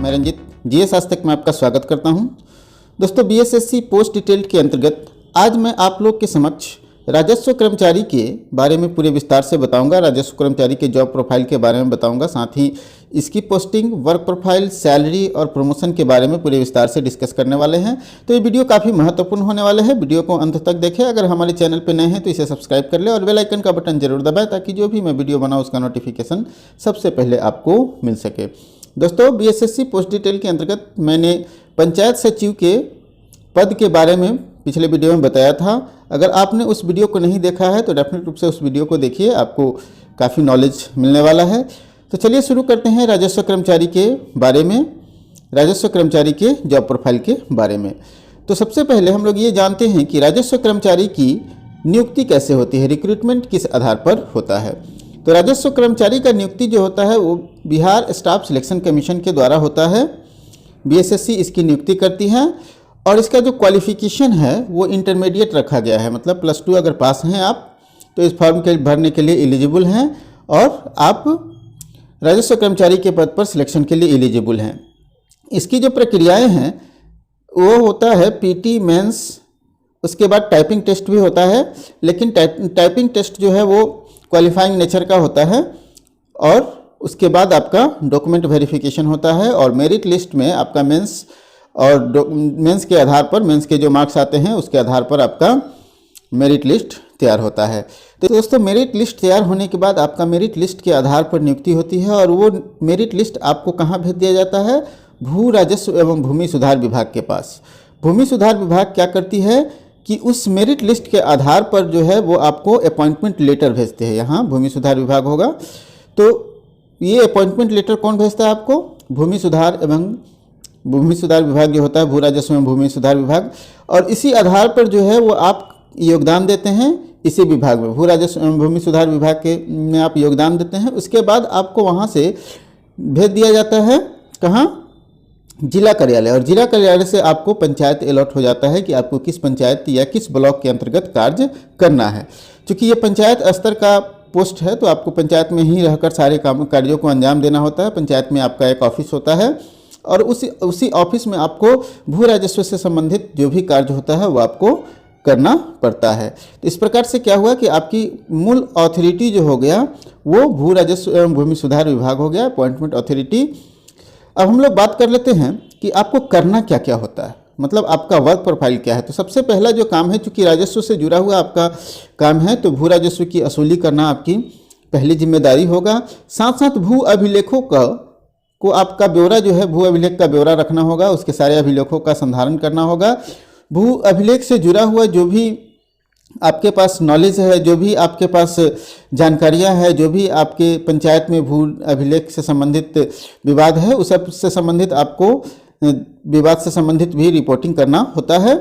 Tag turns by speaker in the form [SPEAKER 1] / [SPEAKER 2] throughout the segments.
[SPEAKER 1] मैं रंजित जीएस आज तक में आपका स्वागत करता हूं। दोस्तों, बीएसएससी पोस्ट डिटेल्ड के अंतर्गत आज मैं आप लोग के समक्ष राजस्व कर्मचारी के बारे में पूरे विस्तार से बताऊंगा। राजस्व कर्मचारी के जॉब प्रोफाइल के बारे में बताऊंगा, साथ ही इसकी पोस्टिंग, वर्क प्रोफाइल, सैलरी और प्रमोशन के बारे में पूरे विस्तार से डिस्कस करने वाले हैं। तो ये वीडियो काफ़ी महत्वपूर्ण होने वाले हैं। वीडियो को अंत तक देखें। अगर हमारे चैनल पर नए हैं तो इसे सब्सक्राइब कर ले और बेल आइकन का बटन जरूर दबाएं ताकि जो भी मैं वीडियो बनाऊँ उसका नोटिफिकेशन सबसे पहले आपको मिल सके। दोस्तों, बीएसएससी पोस्ट डिटेल के अंतर्गत मैंने पंचायत सचिव के पद के बारे में पिछले वीडियो में बताया था। अगर आपने उस वीडियो को नहीं देखा है तो डेफिनेट रूप से उस वीडियो को देखिए, आपको काफ़ी नॉलेज मिलने वाला है। तो चलिए शुरू करते हैं राजस्व कर्मचारी के बारे में, राजस्व कर्मचारी के जॉब प्रोफाइल के बारे में। तो सबसे पहले हम लोग ये जानते हैं कि राजस्व कर्मचारी की नियुक्ति कैसे होती है, रिक्रूटमेंट किस आधार पर होता है। तो राजस्व कर्मचारी का नियुक्ति जो होता है वो बिहार स्टाफ सिलेक्शन कमीशन के द्वारा होता है। बीएसएससी इसकी नियुक्ति करती है और इसका जो क्वालिफिकेशन है वो इंटरमीडिएट रखा गया है, मतलब +2 अगर पास हैं आप तो इस फॉर्म के भरने के लिए एलिजिबल हैं और आप राजस्व कर्मचारी के पद पर सिलेक्शन के लिए एलिजिबल हैं। इसकी जो प्रक्रियाएं हैं वो होता है पीटी, मेंस, उसके बाद टाइपिंग टेस्ट भी होता है, लेकिन टाइपिंग टेस्ट जो है वो क्वालिफाइंग नेचर का होता है और उसके बाद आपका डॉक्यूमेंट वेरिफिकेशन होता है और मेरिट लिस्ट में आपका मेंस और मेंस के आधार पर, मेंस के जो मार्क्स आते हैं उसके आधार पर आपका मेरिट लिस्ट तैयार होता है। तो दोस्तों, मेरिट लिस्ट तैयार होने के बाद आपका मेरिट लिस्ट के आधार पर नियुक्ति होती है और वो मेरिट लिस्ट आपको कहाँ भेज दिया जाता है? भू राजस्व एवं भूमि सुधार विभाग के पास। भूमि सुधार विभाग क्या करती है कि उस मेरिट लिस्ट के आधार पर जो है वो आपको अपॉइंटमेंट लेटर भेजते हैं। यहाँ भूमि सुधार विभाग होगा तो ये अपॉइंटमेंट लेटर कौन भेजता है आपको? भूमि सुधार विभाग जो होता है, भू राजस्व एवं भूमि सुधार विभाग। और इसी आधार पर जो है वो आप योगदान देते हैं इसी विभाग में, भू राजस्व एवं भूमि सुधार विभाग के में आप योगदान देते हैं। उसके बाद आपको वहाँ से भेज दिया जाता है कहाँ? जिला कार्यालय। और जिला कार्यालय से आपको पंचायत अलॉट हो जाता है कि आपको किस पंचायत या किस ब्लॉक के अंतर्गत कार्य करना है। क्योंकि ये पंचायत स्तर का पोस्ट है तो आपको पंचायत में ही रहकर सारे कार्यों को अंजाम देना होता है। पंचायत में आपका एक ऑफिस होता है और उसी ऑफिस में आपको भू राजस्व से संबंधित जो भी कार्य होता है वो आपको करना पड़ता है। तो इस प्रकार से क्या हुआ कि आपकी मूल अथॉरिटी जो हो गया वो भू राजस्व एवं भूमि सुधार विभाग हो गया, अपॉइंटमेंट अथॉरिटी। अब हम लोग बात कर लेते हैं कि आपको करना क्या क्या होता है, मतलब आपका वर्क प्रोफाइल क्या है। तो सबसे पहला जो काम है, चूँकि राजस्व से जुड़ा हुआ आपका काम है तो भू राजस्व की वसूली करना आपकी पहली जिम्मेदारी होगा। साथ साथ भू अभिलेखों को आपका ब्यौरा जो है, भू अभिलेख का ब्यौरा रखना होगा, उसके सारे अभिलेखों का संधारण करना होगा। भू अभिलेख से जुड़ा हुआ जो भी आपके पास नॉलेज है, जो भी आपके पास जानकारियां है, जो भी आपके पंचायत में भू अभिलेख से संबंधित विवाद है उस सब से संबंधित आपको विवाद से संबंधित भी रिपोर्टिंग करना होता है।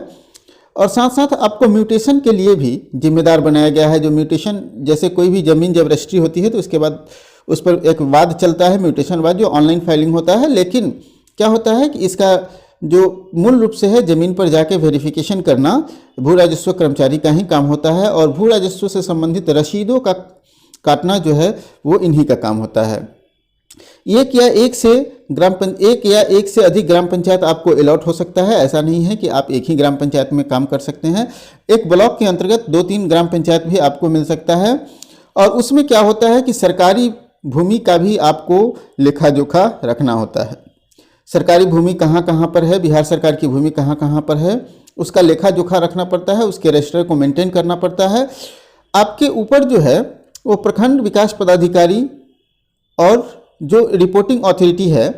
[SPEAKER 1] और साथ साथ आपको म्यूटेशन के लिए भी जिम्मेदार बनाया गया है। जो म्यूटेशन, जैसे कोई भी ज़मीन जब रजिस्ट्री होती है तो उसके बाद उस पर एक वाद चलता है, म्यूटेशन वाद, जो ऑनलाइन फाइलिंग होता है। लेकिन क्या होता है कि इसका जो मूल रूप से है ज़मीन पर जाके वेरिफिकेशन करना भू राजस्व कर्मचारी का ही काम होता है और भू राजस्व से संबंधित रसीदों का काटना जो है वो इन्हीं का काम होता है। एक या एक से अधिक ग्राम पंचायत आपको अलॉट हो सकता है। ऐसा नहीं है कि आप एक ही ग्राम पंचायत में काम कर सकते हैं। एक ब्लॉक के अंतर्गत 2-3 ग्राम पंचायत भी आपको मिल सकता है। और उसमें क्या होता है कि सरकारी भूमि का भी आपको लेखा जोखा रखना होता है। सरकारी भूमि कहाँ कहाँ पर है, बिहार सरकार की भूमि कहाँ कहाँ पर है, उसका लेखा जोखा रखना पड़ता है, उसके रजिस्टर को मेंटेन करना पड़ता है। आपके ऊपर जो है वो प्रखंड विकास पदाधिकारी और जो रिपोर्टिंग अथॉरिटी है,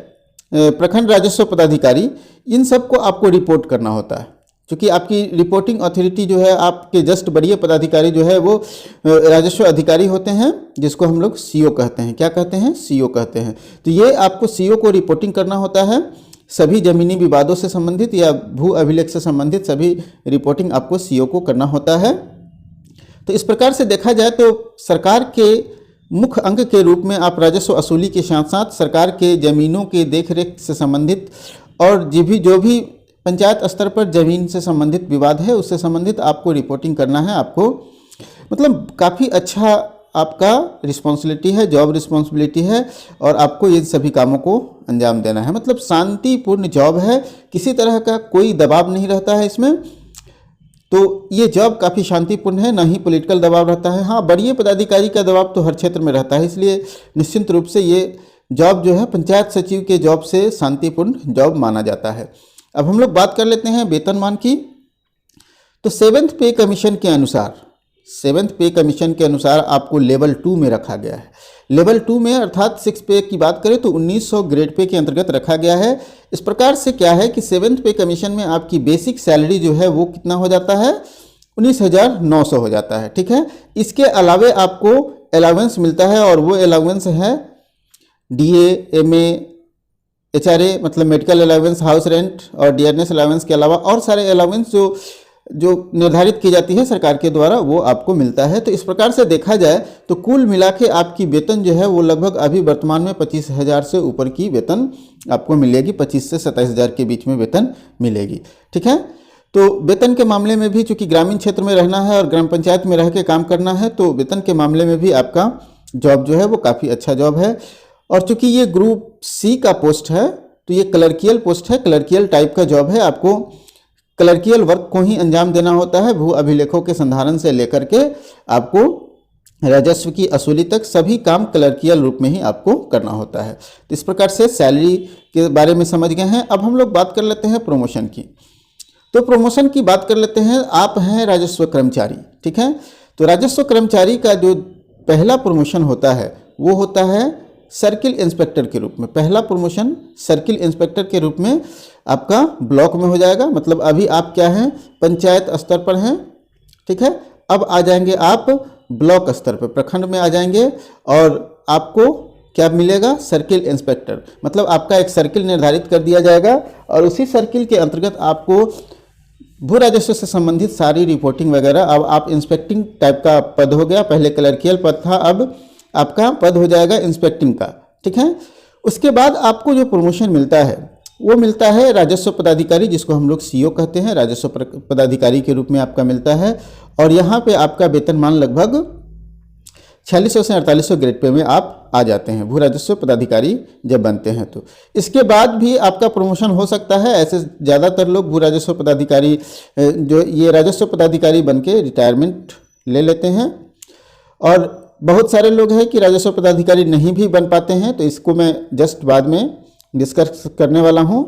[SPEAKER 1] प्रखंड राजस्व पदाधिकारी, इन सब को आपको रिपोर्ट करना होता है। क्योंकि आपकी रिपोर्टिंग अथॉरिटी जो है, आपके जस्ट वरीय पदाधिकारी जो है वो राजस्व अधिकारी होते हैं, जिसको हम लोग सीओ कहते हैं। क्या कहते हैं? सीओ कहते हैं। तो ये आपको सीओ को रिपोर्टिंग करना होता है। सभी ज़मीनी विवादों से संबंधित या भू अभिलेख से संबंधित सभी रिपोर्टिंग आपको सीओ को करना होता है। तो इस प्रकार से देखा जाए तो सरकार के मुख्य अंग के रूप में आप राजस्व वसूली के साथ साथ सरकार के ज़मीनों के देखरेख से संबंधित और जो भी पंचायत स्तर पर ज़मीन से संबंधित विवाद है उससे संबंधित आपको रिपोर्टिंग करना है। आपको मतलब काफ़ी अच्छा आपका रिस्पॉन्सिबिलिटी है, जॉब रिस्पॉन्सिबिलिटी है और आपको ये सभी कामों को अंजाम देना है। मतलब शांतिपूर्ण जॉब है, किसी तरह का कोई दबाव नहीं रहता है इसमें। तो ये जॉब काफ़ी शांतिपूर्ण है, ना ही पॉलिटिकल दबाव रहता है। हाँ, वरीय पदाधिकारी का दबाव तो हर क्षेत्र में रहता है, इसलिए निश्चित रूप से ये जॉब जो है पंचायत सचिव के जॉब से शांतिपूर्ण जॉब माना जाता है। अब हम लोग बात कर लेते हैं वेतनमान की। तो सेवेंथ पे कमीशन के अनुसार आपको लेवल 2 में रखा गया है। लेवल 2 में अर्थात 6 पे की बात करें तो 1900 ग्रेड पे के अंतर्गत रखा गया है। इस प्रकार से क्या है कि सेवेंथ पे कमीशन में आपकी बेसिक सैलरी जो है वो कितना हो जाता है, 19,900 हो जाता है। ठीक है, इसके अलावे आपको अलाउंस मिलता है और वो अलाउंस है DA, MA, HRA मतलब मेडिकल अलाउंस, हाउस रेंट और डियरनेस अलाउंस के अलावा और सारे अलाउंस जो निर्धारित की जाती है सरकार के द्वारा, वो आपको मिलता है। तो इस प्रकार से देखा जाए तो कुल मिला के आपकी वेतन जो है वो लगभग अभी वर्तमान में 25,000 से ऊपर की वेतन आपको मिलेगी, 25 से 27,000 के बीच में वेतन मिलेगी। ठीक है, तो वेतन के मामले में भी चूंकि ग्रामीण क्षेत्र में रहना है और ग्राम पंचायत में रह के काम करना है, तो वेतन के मामले में भी आपका जॉब जो है वो काफ़ी अच्छा जॉब है। और चूंकि ये ग्रुप C का पोस्ट है तो ये क्लर्कियल पोस्ट है, क्लर्कियल टाइप का जॉब है। आपको क्लर्कियल वर्क को ही अंजाम देना होता है, भू अभिलेखों के संधारण से लेकर के आपको राजस्व की असूली तक सभी काम क्लर्कियल रूप में ही आपको करना होता है। तो इस प्रकार से सैलरी के बारे में समझ गए हैं। अब हम लोग बात कर लेते हैं प्रमोशन की। तो प्रमोशन की बात कर लेते हैं। आप हैं राजस्व कर्मचारी, ठीक है, तो राजस्व कर्मचारी का जो पहला प्रमोशन होता है वो होता है सर्किल इंस्पेक्टर के रूप में। पहला प्रमोशन सर्किल इंस्पेक्टर के रूप में आपका ब्लॉक में हो जाएगा। मतलब अभी आप क्या हैं, पंचायत स्तर पर हैं, ठीक है। अब आ जाएंगे आप ब्लॉक स्तर पर, प्रखंड में आ जाएंगे और आपको क्या मिलेगा, सर्किल इंस्पेक्टर। मतलब आपका एक सर्किल निर्धारित कर दिया जाएगा और उसी सर्किल के अंतर्गत आपको भू राजस्व से संबंधित सारी रिपोर्टिंग वगैरह, अब आप इंस्पेक्टिंग टाइप का पद हो गया, पहले क्लर्कियल पद था, अब आपका पद हो जाएगा इंस्पेक्टिंग का, ठीक है। उसके बाद आपको जो प्रमोशन मिलता है वो मिलता है राजस्व पदाधिकारी, जिसको हम लोग CO कहते हैं, राजस्व पदाधिकारी के रूप में आपका मिलता है। और यहाँ पे आपका वेतनमान लगभग 4600 से 4800 ग्रेड पे में आप आ जाते हैं, भू राजस्व पदाधिकारी जब बनते हैं। तो इसके बाद भी आपका प्रमोशन हो सकता है। ऐसे ज़्यादातर लोग भू राजस्व पदाधिकारी जो ये राजस्व पदाधिकारी बन के रिटायरमेंट ले लेते हैं और बहुत सारे लोग हैं कि राजस्व पदाधिकारी नहीं भी बन पाते हैं। तो इसको मैं जस्ट बाद में डिस्कस करने वाला हूं।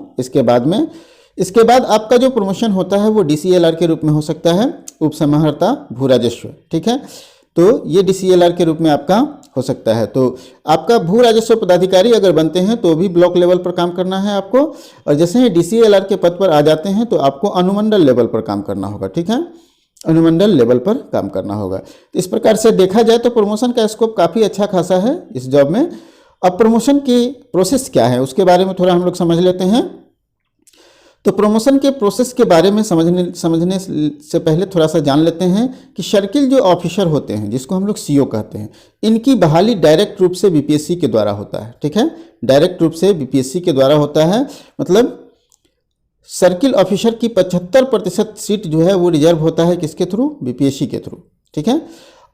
[SPEAKER 1] इसके बाद आपका जो प्रमोशन होता है वो DCLR के रूप में हो सकता है, उप समाहर्ता भू राजस्व, ठीक है। तो ये DCLR के रूप में आपका हो सकता है। तो आपका भू राजस्व पदाधिकारी अगर बनते हैं तो भी ब्लॉक लेवल पर काम करना है आपको, और जैसे ही DCLR के पद पर आ जाते हैं तो आपको अनुमंडल लेवल पर काम करना होगा, ठीक है, अनुमंडल लेवल पर काम करना होगा। इस प्रकार से देखा जाए तो प्रमोशन का स्कोप काफ़ी अच्छा खासा है इस जॉब में। अब प्रमोशन की प्रोसेस क्या है उसके बारे में थोड़ा हम लोग समझ लेते हैं। तो प्रमोशन के प्रोसेस के बारे में समझने से पहले थोड़ा सा जान लेते हैं कि सर्किल जो ऑफिसर होते हैं, जिसको हम लोग CO कहते हैं, इनकी बहाली डायरेक्ट रूप से BPSC के द्वारा होता है, ठीक है, डायरेक्ट रूप से BPSC के द्वारा होता है। मतलब सर्किल ऑफिसर की 75% सीट जो है वो रिजर्व होता है किसके थ्रू, BPSC के थ्रू, ठीक है।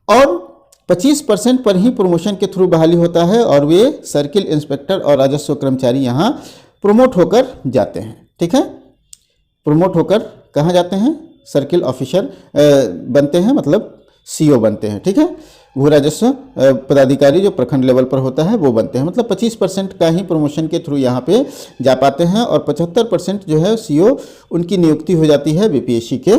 [SPEAKER 1] और 25% पर ही प्रमोशन के थ्रू बहाली होता है और वे सर्किल इंस्पेक्टर और राजस्व कर्मचारी यहाँ प्रमोट होकर जाते हैं, ठीक है। प्रमोट होकर कहाँ जाते हैं, सर्किल ऑफिसर बनते हैं, मतलब CO बनते हैं, ठीक है। भू राजस्व पदाधिकारी जो प्रखंड लेवल पर होता है वो बनते हैं। मतलब 25% का ही प्रमोशन के थ्रू यहाँ पे जा पाते हैं और 75% जो है CO उनकी नियुक्ति हो जाती है BPSC के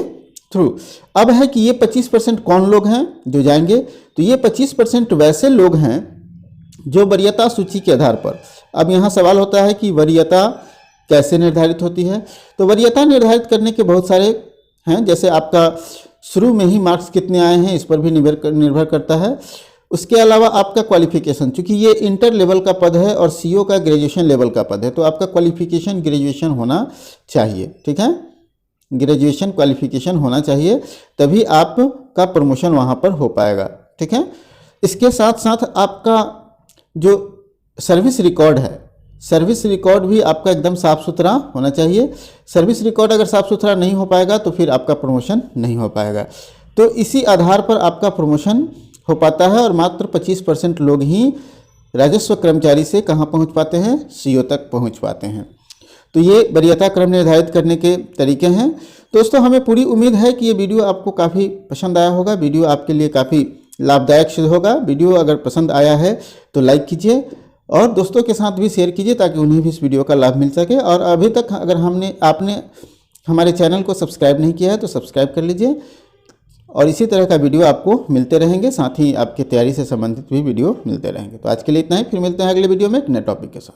[SPEAKER 1] थ्रू। अब है कि ये 25% कौन लोग हैं जो जाएंगे, तो ये 25% वैसे लोग हैं जो वरीयता सूची के आधार पर। अब यहाँ सवाल होता है कि वरीयता कैसे निर्धारित होती है। तो वरीयता निर्धारित करने के बहुत सारे हैं, जैसे आपका शुरू में ही मार्क्स कितने आए हैं इस पर भी निर्भर करता है। उसके अलावा आपका क्वालिफिकेशन, चूंकि ये इंटर लेवल का पद है और CO का ग्रेजुएशन लेवल का पद है, तो आपका क्वालिफिकेशन ग्रेजुएशन होना चाहिए, ठीक है, ग्रेजुएशन क्वालिफिकेशन होना चाहिए, तभी आपका प्रमोशन वहाँ पर हो पाएगा, ठीक है। इसके साथ साथ आपका जो सर्विस रिकॉर्ड है, सर्विस रिकॉर्ड भी आपका एकदम साफ़ सुथरा होना चाहिए। सर्विस रिकॉर्ड अगर साफ़ सुथरा नहीं हो पाएगा तो फिर आपका प्रमोशन नहीं हो पाएगा। तो इसी आधार पर आपका प्रमोशन हो पाता है और मात्र 25% लोग ही राजस्व कर्मचारी से कहाँ पहुँच पाते हैं, सीओ तक पहुँच पाते हैं। तो ये वरीयता क्रम निर्धारित करने के तरीके हैं। दोस्तों, हमें पूरी उम्मीद है कि ये वीडियो आपको काफ़ी पसंद आया होगा, वीडियो आपके लिए काफ़ी लाभदायक सिद्ध होगा। वीडियो अगर पसंद आया है तो लाइक कीजिए और दोस्तों के साथ भी शेयर कीजिए ताकि उन्हें भी इस वीडियो का लाभ मिल सके। और अभी तक अगर आपने हमारे चैनल को सब्सक्राइब नहीं किया है तो सब्सक्राइब कर लीजिए और इसी तरह का वीडियो आपको मिलते रहेंगे, साथ ही आपकी तैयारी से संबंधित भी वीडियो मिलते रहेंगे। तो आज के लिए इतना ही, फिर मिलते हैं अगले वीडियो में एक नए टॉपिक के साथ।